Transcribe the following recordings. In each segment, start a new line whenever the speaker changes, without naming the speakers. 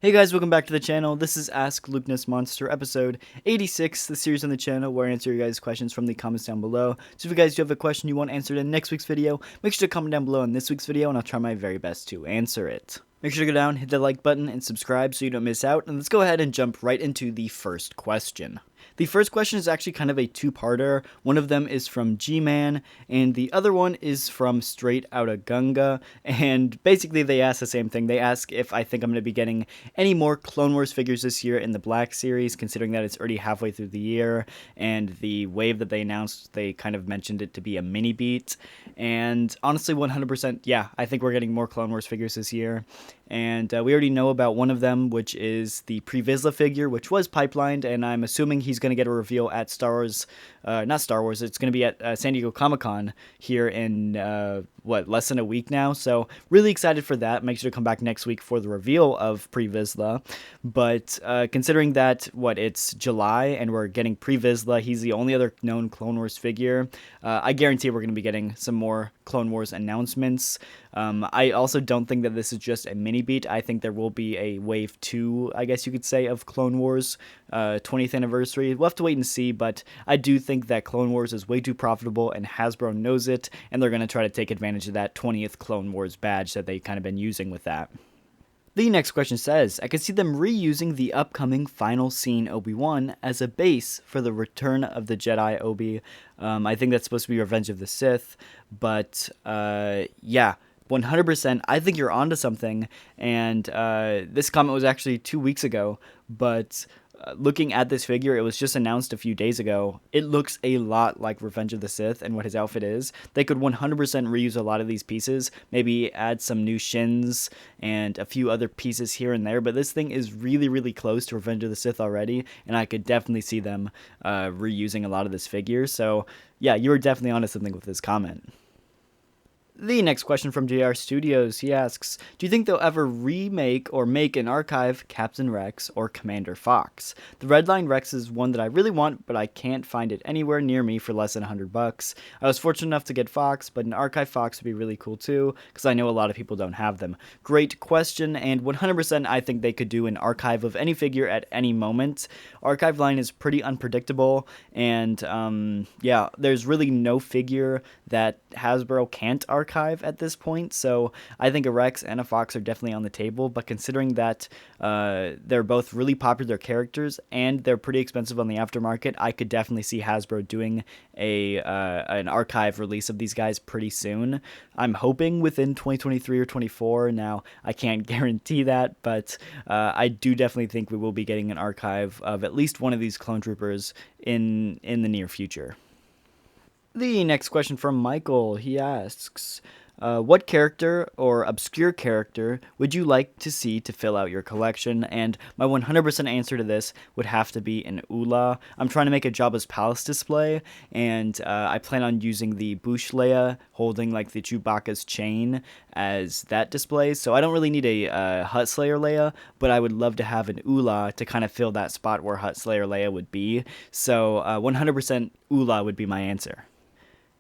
Hey guys, welcome back to the channel. This is Ask Lukenessmonster, episode 86, the series on the channel where I answer your guys' questions from the comments down below. So if you guys do have a question you want answered in next week's video, make sure to comment down below in this week's video and I'll try my very best to answer it. Make sure to go down, hit the like button, and subscribe so you don't miss out, and let's go ahead and jump right into the first question. The first question is actually kind of a two-parter. One of them is from G-Man, and the other one is from Straight Outta Gunga, and basically they ask the same thing. They ask if I think I'm going to be getting any more Clone Wars figures this year in the Black Series, considering that it's already halfway through the year, and the wave that they announced, they kind of mentioned it to be a mini-beat, and honestly, 100%, yeah, I think we're getting more Clone Wars figures this year. And we already know about one of them, which is the Pre-Vizsla figure, which was pipelined, and I'm assuming he's going to get a reveal at Star Wars, not Star Wars, it's going to be at San Diego Comic-Con here in, less than a week now, so really excited for that. Make sure to come back next week for the reveal of Pre-Vizsla, but considering that, it's July, and we're getting Pre-Vizsla, he's the only other known Clone Wars figure, I guarantee we're going to be getting some more Clone Wars announcements. I also don't think that this is just a mini beat. I think there will be a wave 2, I guess you could say, of Clone Wars 20th anniversary. We'll have to wait and see, but I do think that Clone Wars is way too profitable, and Hasbro knows it, and they're going to try to take advantage of that 20th Clone Wars badge that they've kind of been using with that. The next question says, I could see them reusing the upcoming final scene ObiWan as a base for the Return of the Jedi Obi. I think that's supposed to be Revenge of the Sith, but yeah, 100%, I think you're onto something, and this comment was actually 2 weeks ago, but looking at this figure, it was just announced a few days ago. It looks a lot like Revenge of the Sith and what his outfit is. They could 100% reuse a lot of these pieces, maybe add some new shins and a few other pieces here and there, but this thing is really, really close to Revenge of the Sith already, and I could definitely see them reusing a lot of this figure. So yeah, you were definitely onto something with this comment. The next question from JR Studios, he asks, do you think they'll ever remake or make an archive Captain Rex or Commander Fox? The Redline Rex is one that I really want, but I can't find it anywhere near me for less than $100. I was fortunate enough to get Fox, but an archive Fox would be really cool too, because I know a lot of people don't have them. Great question, and 100% I think they could do an archive of any figure at any moment. Archive line is pretty unpredictable, and yeah, there's really no figure that Hasbro can't archive at this point, so I think a Rex and a Fox are definitely on the table, but considering that they're both really popular characters and they're pretty expensive on the aftermarket, I could definitely see Hasbro doing an archive release of these guys pretty soon. I'm hoping within 2023 or 24. Now, I can't guarantee that, but I do definitely think we will be getting an archive of at least one of these clone troopers in the near future. The next question from Michael, he asks, what character or obscure character would you like to see to fill out your collection? And my 100% answer to this would have to be an Oola. I'm trying to make a Jabba's Palace display, and I plan on using the Bouche Leia holding like the Chewbacca's chain as that display. So I don't really need a Hutt Slayer Leia, but I would love to have an Oola to kind of fill that spot where Hutt Slayer Leia would be. So 100% Oola would be my answer.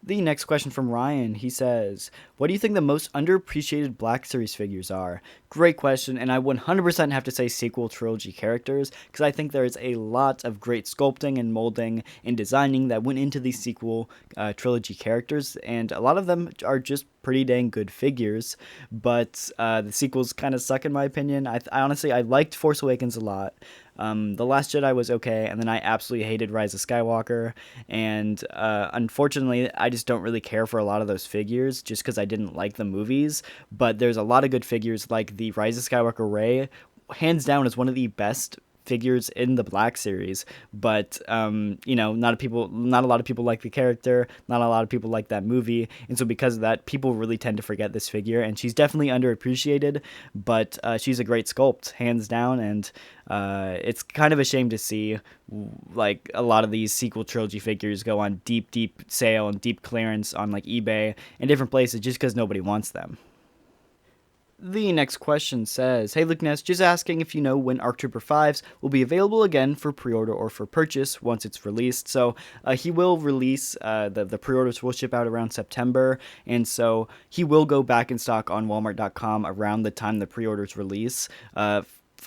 The next question from Ryan, he says, what do you think the most underappreciated Black Series figures are? Great question, and I 100% have to say sequel trilogy characters, because I think there is a lot of great sculpting and molding and designing that went into these sequel trilogy characters, and a lot of them are just pretty dang good figures, but the sequels kind of suck in my opinion. I honestly, I liked Force Awakens a lot. The Last Jedi was okay, and then I absolutely hated Rise of Skywalker, and unfortunately, I just don't really care for a lot of those figures, just because I didn't like the movies, but there's a lot of good figures, like the Rise of Skywalker Rey, hands down is one of the best figures in the Black Series, but you know, not a lot of people like the character, not a lot of people like that movie, and so because of that, people really tend to forget this figure, and she's definitely underappreciated, but she's a great sculpt, hands down, and it's kind of a shame to see like a lot of these sequel trilogy figures go on deep sale and deep clearance on like eBay and different places just because nobody wants them. The next question says, hey Luke Ness, just asking if you know when ARC Trooper 5s will be available again for pre-order or for purchase once it's released. So he will release, the pre-orders will ship out around September, and so he will go back in stock on Walmart.com around the time the pre-orders release.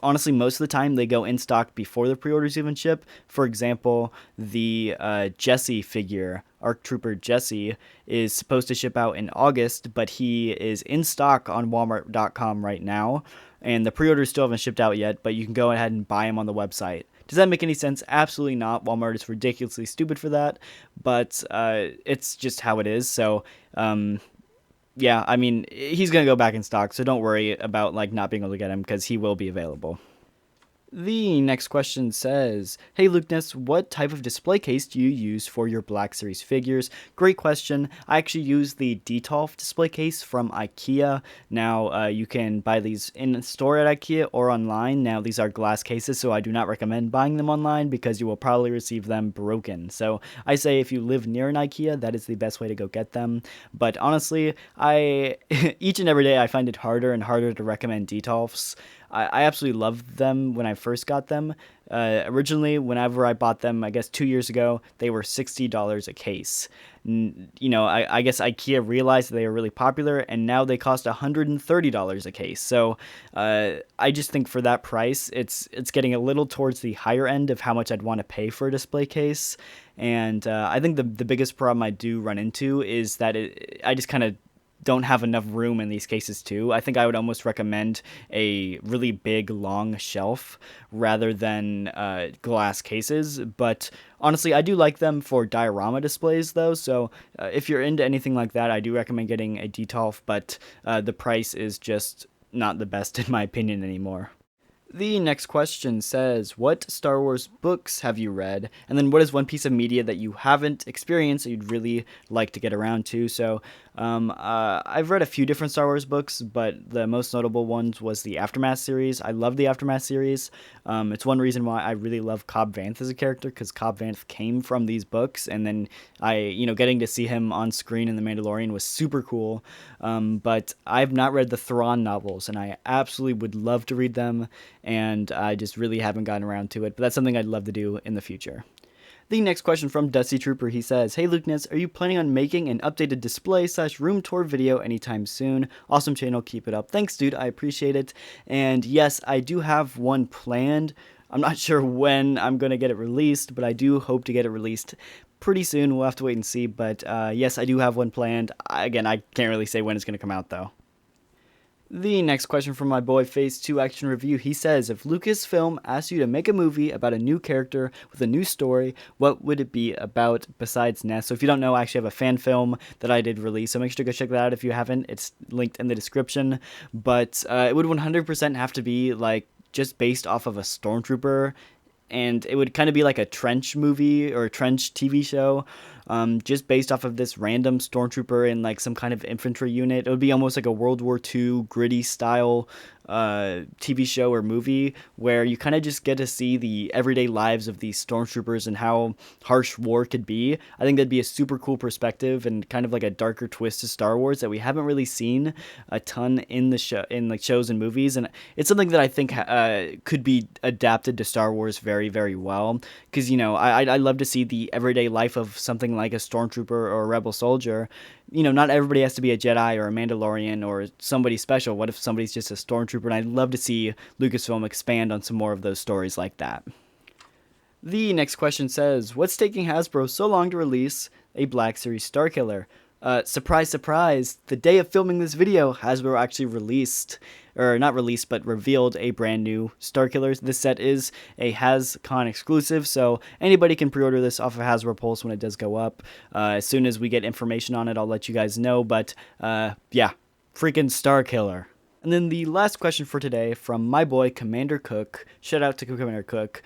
honestly, most of the time they go in stock before the pre-orders even ship. For example, the Jesse figure, ARC Trooper Jesse, is supposed to ship out in August, but he is in stock on Walmart.com right now, and the pre-orders still haven't shipped out yet, but you can go ahead and buy him on the website. Does that make any sense? Absolutely not. Walmart is ridiculously stupid for that, but it's just how it is. So, yeah, I mean, he's going to go back in stock, so don't worry about like not being able to get him because he will be available. The next question says, "Hey Lukeness, what type of display case do you use for your Black Series figures?" Great question. I actually use the Detolf display case from IKEA. Now, you can buy these in store at IKEA or online. Now, these are glass cases, so I do not recommend buying them online because you will probably receive them broken. So I say if you live near an IKEA, that is the best way to go get them. But honestly, each and every day I find it harder and harder to recommend Detolfs. I absolutely loved them when I first got them. Originally, whenever I bought them, I guess 2 years ago, they were $60 a case. I guess IKEA realized that they were really popular, and now they cost $130 a case. So I just think for that price, it's getting a little towards the higher end of how much I'd want to pay for a display case. And I think the biggest problem I do run into is that I just kind of don't have enough room in these cases too. I think I would almost recommend a really big, long shelf rather than glass cases. But honestly, I do like them for diorama displays though. So if you're into anything like that, I do recommend getting a Detolf, but the price is just not the best in my opinion anymore. The next question says, "What Star Wars books have you read? And then what is one piece of media that you haven't experienced that you'd really like to get around to?" So I've read a few different Star Wars books, but the most notable ones was the Aftermath series. I love the Aftermath series. It's one reason why I really love Cobb Vanth as a character, because Cobb Vanth came from these books, and then getting to see him on screen in The Mandalorian was super cool. But I've not read the Thrawn novels, and I absolutely would love to read them, and I just really haven't gotten around to it. But that's something I'd love to do in the future. The next question from Dusty Trooper, he says, "Hey Lukeness, are you planning on making an updated display/room tour video anytime soon? Awesome channel, keep it up." Thanks, dude, I appreciate it. And yes, I do have one planned. I'm not sure when I'm going to get it released, but I do hope to get it released pretty soon. We'll have to wait and see, but yes, I do have one planned. Again, I can't really say when it's going to come out, though. The next question from my boy Phase 2 Action Review, he says, "If Lucasfilm asked you to make a movie about a new character with a new story, what would it be about besides Ness?" So if you don't know, I actually have a fan film that I did release, so make sure to go check that out if you haven't. It's linked in the description, but it would 100% have to be like just based off of a Stormtrooper, and it would kind of be like a trench movie or a trench TV show, just based off of this random Stormtrooper in like some kind of infantry unit. It would be almost like a World War II gritty style TV show or movie where you kind of just get to see the everyday lives of these Stormtroopers and how harsh war could be. I think that'd be a super cool perspective and kind of like a darker twist to Star Wars that we haven't really seen a ton in the show, in like shows and movies, and it's something that I think could be adapted to Star Wars very, very well. Because I love to see the everyday life of something like a Stormtrooper or a Rebel soldier. Not everybody has to be a Jedi or a Mandalorian or somebody special. What if somebody's just a Stormtrooper? And I'd love to see Lucasfilm expand on some more of those stories like that. The next question says, "What's taking Hasbro so long to release a Black Series Starkiller?" Surprise, surprise, the day of filming this video, Hasbro actually released, or not released, but revealed a brand new Starkiller. This set is a HasCon exclusive, so anybody can pre-order this off of Hasbro Pulse when it does go up. As soon as we get information on it, I'll let you guys know, but yeah, freaking Starkiller. And then the last question for today from my boy Commander Cook. Shout out to Commander Cook.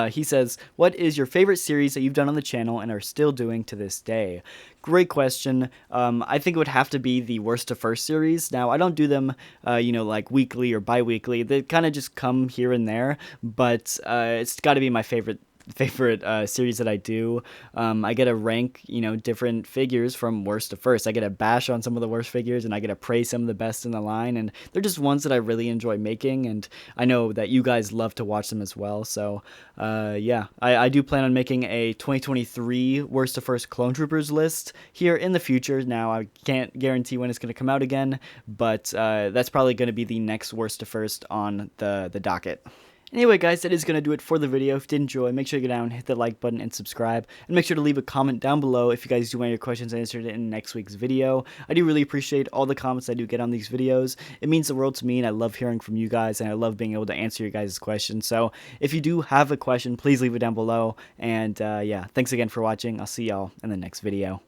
He says, "What is your favorite series that you've done on the channel and are still doing to this day?" Great question. I think it would have to be the Worst to First series. Now, I don't do them, like weekly or bi-weekly. They kind of just come here and there, but it's got to be my favorite series that I do. I get to rank, different figures from worst to first. I get to bash on some of the worst figures, and I get to praise some of the best in the line, and they're just ones that I really enjoy making, and I know that you guys love to watch them as well. So, yeah, I do plan on making a 2023 worst to first clone troopers list here in the future. Now, I can't guarantee when it's going to come out again, but that's probably going to be the next worst to first on the docket. Anyway, guys, that is going to do it for the video. If you did enjoy, make sure to go down, hit the like button, and subscribe. And make sure to leave a comment down below if you guys do want your questions answered in next week's video. I do really appreciate all the comments I do get on these videos. It means the world to me, and I love hearing from you guys, and I love being able to answer your guys' questions. So if you do have a question, please leave it down below. And yeah, thanks again for watching. I'll see y'all in the next video.